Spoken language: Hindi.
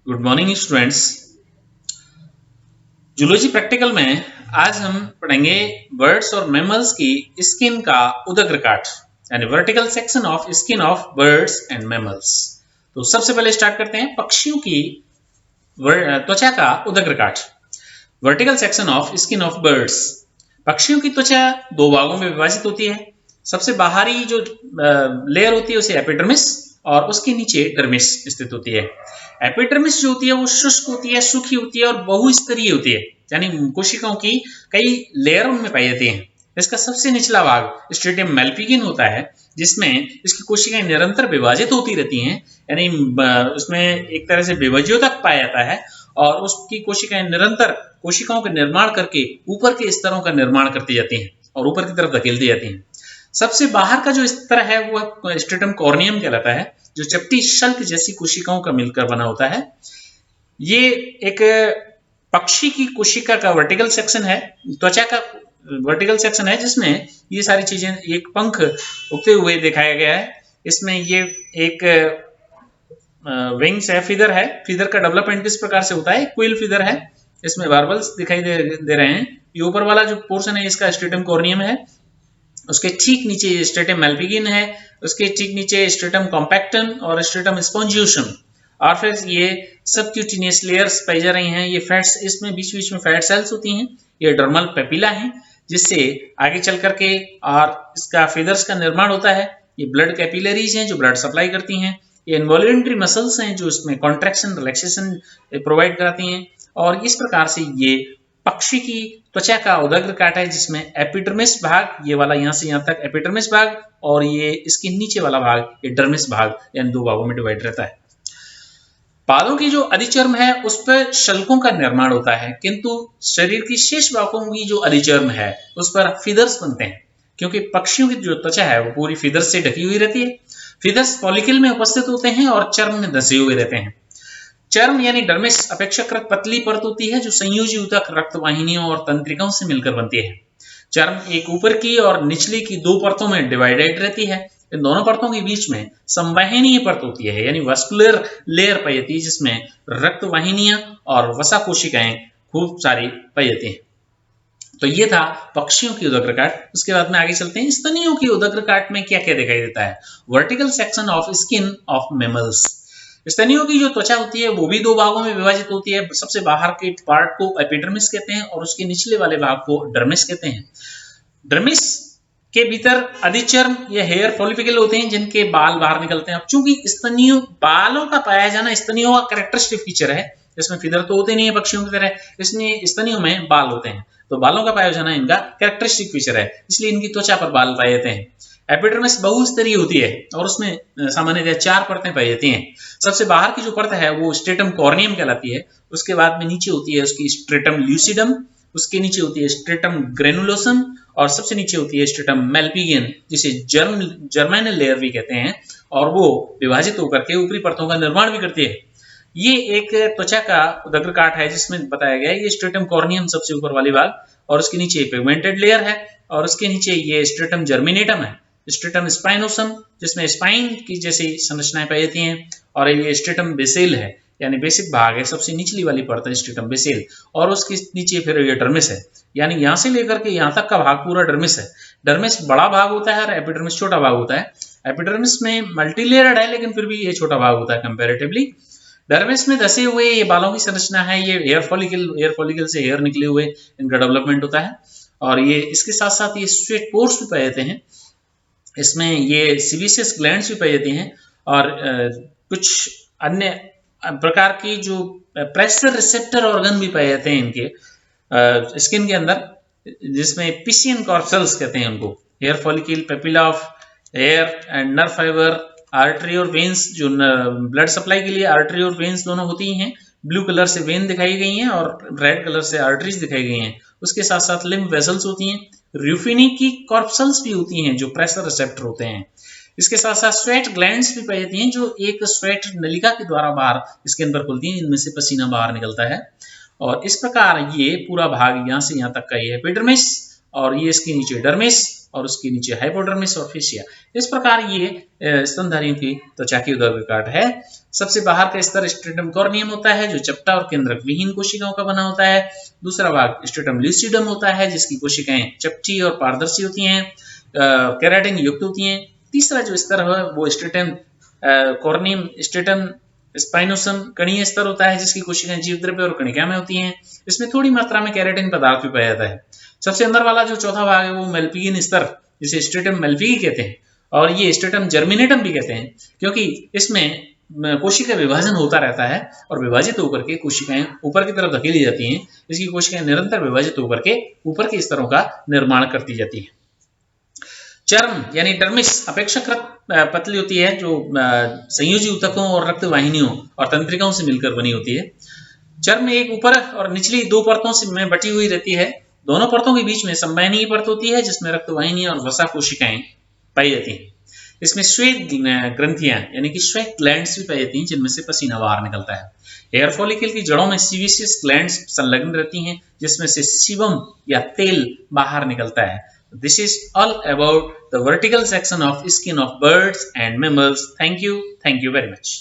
Good morning students. Zoology practical में आज हम पढ़ेंगे बर्ड्स और मैमल्स की स्किन का उदग्र काट यानी vertical section of skin of birds and mammals. तो सबसे पहले स्टार्ट करते हैं पक्षियों की त्वचा का उदग्र काट। Vertical section of skin of birds. पक्षियों की त्वचा दो भागों में विभाजित होती है। सबसे बाहरी जो लेयर होती है उसे एपिडर्मिस और उसके नीचे डर्मिस स्थित होती है। एपिडर्मिस जो होती है वो शुष्क होती है, सूखी होती है और बहुस्तरीय होती है, यानी कोशिकाओं की कई लेयर उनमें पाई जाती हैं। इसका सबसे निचला भाग स्ट्रेटम मैल्पिगिन होता है, जिसमें इसकी कोशिकाएं निरंतर विभाजित होती रहती हैं, यानी उसमें एक तरह से विभाज्योतक पाया जाता है और उसकी कोशिकाएं निरंतर कोशिकाओं का निर्माण करके ऊपर के स्तरों का निर्माण करती जाती हैं और ऊपर की तरफ धकेलती जाती हैं। सबसे बाहर का जो स्तर है वो स्ट्रेटम कॉर्नियम कहलाता है, जो चपटी शल्क जैसी कोशिकाओं का मिलकर बना होता है। ये एक पक्षी की कोशिका का वर्टिकल सेक्शन है, त्वचा का वर्टिकल सेक्शन है, जिसमें ये सारी चीजें एक पंख उगते हुए दिखाया गया है। इसमें ये एक विंग्स है, फीदर है। फीदर का डेवलपमेंट किस प्रकार से होता है? क्विल फीदर है, इसमें बार्बल्स दिखाई दे रहे हैं। ये ऊपर वाला जो पोर्शन है इसका स्ट्रेटम कॉर्नियम है, उसके ठीक नीचे स्ट्रेटम मैल्पिगिन है, उसके ठीक नीचे स्ट्रेटम कॉम्पैक्टम और स्ट्रेटम स्पॉन्जियोसम, और फिर ये सबक्यूटेनियस लेयर्स पाई जा रही हैं। ये फैट्स, इसमें बीच बीच में फैट सेल्स होती हैं। ये डर्मल पेपिला हैं, जिससे आगे चल करके और इसका फीदर्स का निर्माण होता है। ये ब्लड कैपिलरीज हैं जो ब्लड सप्लाई करती हैं। ये इनवॉल्यूंटरी मसल्स हैं जो इसमें कॉन्ट्रैक्शन रिलैक्सेशन प्रोवाइड कराती हैं। और इस प्रकार से ये पक्षी की त्वचा का उदग्र काट है, जिसमें एपिडर्मिस भाग, ये वाला यहाँ से यहाँ तक एपिडर्मिस भाग, और ये इसके नीचे वाला भाग ये डर्मिस भाग, यानी दो भागों में डिवाइड रहता है। पादों की जो अधिचर्म है उस पर शल्कों का निर्माण होता है, किंतु शरीर की शेष भागों की जो अधिचर्म है उस पर फीदर्स बनते हैं, क्योंकि पक्षियों की जो त्वचा है वो पूरी फीदर्स से ढकी हुई रहती है। फीदर्स फॉलिकल में उपस्थित होते हैं और चर्म में धसे हुए रहते हैं। चर्म यानी डर्मिस अपेक्षाकृत पतली परत होती है जो संयोजी ऊतक, रक्तवाहिनियों और तंत्रिकाओं से मिलकर बनती है। चर्म एक ऊपर की और निचली की दो परतों में डिवाइडेड रहती है। इन दोनों परतों के बीच में संवहनीय परत होती है, यानी वस्कुलर लेयर पाई जाती है, जिसमें रक्तवाहिनियां और वसा कोशिकाएं खूब सारी पाई जाती हैं। तो ये था पक्षियों की उदग्र काट। उसके बाद में आगे चलते हैं, स्तनियों की उदग्र काट में क्या क्या दिखाई देता है। Vertical section of skin of mammals. स्तनियों की जो त्वचा होती है वो भी दो भागों में विभाजित होती है। सबसे बाहर के पार्ट को एपिडर्मिस कहते हैं और उसके निचले वाले भाग को डर्मिस कहते हैं। डर्मिस के भीतर अधिचर्म या हेयर फॉलिकल होते हैं, जिनके बाल बाहर निकलते हैं। अब चूंकि स्तनियों बालों का पाया जाना स्तनियों का कैरेक्टरिस्टिक फीचर है, इसमें फीदर तो होते नहीं है पक्षियों की तरह, इसमें स्तनियों में बाल होते हैं, तो बालों का पाया जाना इनका कैरेक्टरिस्टिक फीचर है, इसलिए इनकी त्वचा पर बाल पाए जाते हैं। एपिडर्मिस बहुस्तरीय होती है और उसमें सामान्यतः 4 परतें पाई जाती हैं। सबसे बाहर की जो परत है वो स्ट्रेटम कॉर्नियम कहलाती है। उसके बाद में नीचे होती है उसकी स्ट्रेटम ल्यूसिडम, उसके नीचे होती है स्ट्रेटम ग्रेनुलोसम और सबसे नीचे होती है स्ट्रेटम मैल्पिगियन, जिसे जर्मेनल लेयर भी कहते हैं, और वो विभाजित होकर के ऊपरी परतों का निर्माण भी करती है। ये एक त्वचा का उदग्र काट है जिसमें बताया गया है ये स्ट्रेटम कॉर्नियम सबसे ऊपर वाली भाग, और उसके नीचे पिगमेंटेड लेयर है, और उसके नीचे ये स्ट्रेटम जर्मिनेटम है, स्ट्रेटम स्पाइनोसम जिसमें स्पाइन की जैसी संरचनाएं पाई जाती हैं, और ये स्ट्रेटम बेसेल है, यानी बेसिक भाग है, सबसे निचली वाली परत है स्ट्रेटम बेसेल, और उसके नीचे फिर ये डर्मिस है, यानी यहाँ से लेकर के यहाँ तक का भाग पूरा डर्मिस है। डर्मिस बड़ा भाग होता है और एपिडर्मिस छोटा भाग होता है। एपिडर्मिस में मल्टीलेयर्ड है लेकिन फिर भी ये छोटा भाग होता है कंपैरेटिवली। डर्मिस में धसे हुए ये बालों की संरचना है, ये हेयर फॉलिकल से हेयर निकले हुए इनका डेवलपमेंट होता है, और ये इसके साथ साथ ये स्वेट पोर्स भी पाए जाते हैं। इसमें ये सीबेसियस ग्लैंड्स भी पाई जाती हैं, और कुछ अन्य प्रकार की जो प्रेशर रिसेप्टर ऑर्गन भी पाए जाते हैं इनके स्किन के अंदर, जिसमें पिशियन कॉर्पसेल्स कहते हैं उनको। Hair follicle, papilla of hair and nerve fibre, artery और वेन्स, जो ब्लड सप्लाई के लिए आर्टरी और वेन्स दोनों होती हैं। ब्लू कलर से वेन दिखाई गई हैं और रेड कलर से आर्टरीज दिखाई गई हैं। उसके साथ साथ लिम्फ वेसल्स होती हैं। रूफिनी की कॉर्पसेल्स भी होती हैं जो प्रेशर रिसेप्टर होते हैं। इसके साथ साथ स्वेट ग्लैंड्स भी पाई जाती हैं जो एक स्वेट नलिका के द्वारा बाहर स्किन पर खुलती हैं, इनमें से पसीना बाहर निकलता है। और इस प्रकार ये पूरा भाग यहाँ से यहाँ तक का ये एपिडर्मिस, और ये इसके नीचे डर्मिस और उसके नीचे हाइपोडर्मिस और फेशिया। इस प्रकार ये स्तनधारियों की त्वचा की ऊतक है। सबसे बाहर का स्तर स्ट्रेटम कॉर्नियम होता है जो चपटा और केंद्रक विहीन कोशिकाओं का बना होता है। दूसरा भाग स्ट्रेटम ल्यूसिडम होता है जिसकी कोशिकाएं चपटी और पारदर्शी होती हैं, केराटिन युक्त होती हैं। तीसरा जो स्तर है वो स्ट्रेटम कॉर्नियम स्ट्रेटम स्पाइनोसम कणीय स्तर होता है जिसकी कोशिकाएं जीवद्रव्य और कणिका में होती हैं। इसमें थोड़ी मात्रा में केराटिन पदार्थ भी पाया जाता है। सबसे अंदर वाला जो चौथा भाग है वो मेल्पिगिन स्तर जिसे स्ट्रेटम मेल्पिगी कहते हैं और ये स्ट्रेटम जर्मिनेटम भी कहते हैं क्योंकि इसमें कोशिका विभाजन होता रहता है और विभाजित होकर के कोशिकाएं ऊपर की तरफ धकेली जाती हैं। इसकी कोशिकाएं निरंतर विभाजित होकर के ऊपर के स्तरों का निर्माण करती जाती हैं। चर्म यानी डर्मिस अपेक्षाकृत पतली होती है जो संयोजी ऊतकों और रक्त वाहिनियों और तंत्रिकाओं से मिलकर बनी होती है। चर्म एक ऊपर और निचली दो परतों में बटी हुई रहती है। दोनों परतों के बीच में संवहनीय परत होती है जिसमें रक्तवाहिनी और वसा कोशिकाएं पाई जाती हैं। इसमें श्वेत ग्रंथियां यानी कि श्वेत ग्लैंड्स भी पाई जाती हैं जिनमें से पसीना बाहर निकलता है। हेयर फॉलिकल की जड़ों में सीवियस ग्लैंड्स संलग्न रहती हैं जिसमें से सीबम या तेल बाहर निकलता है। This is all about the vertical section of skin of birds and mammals. Thank you very much.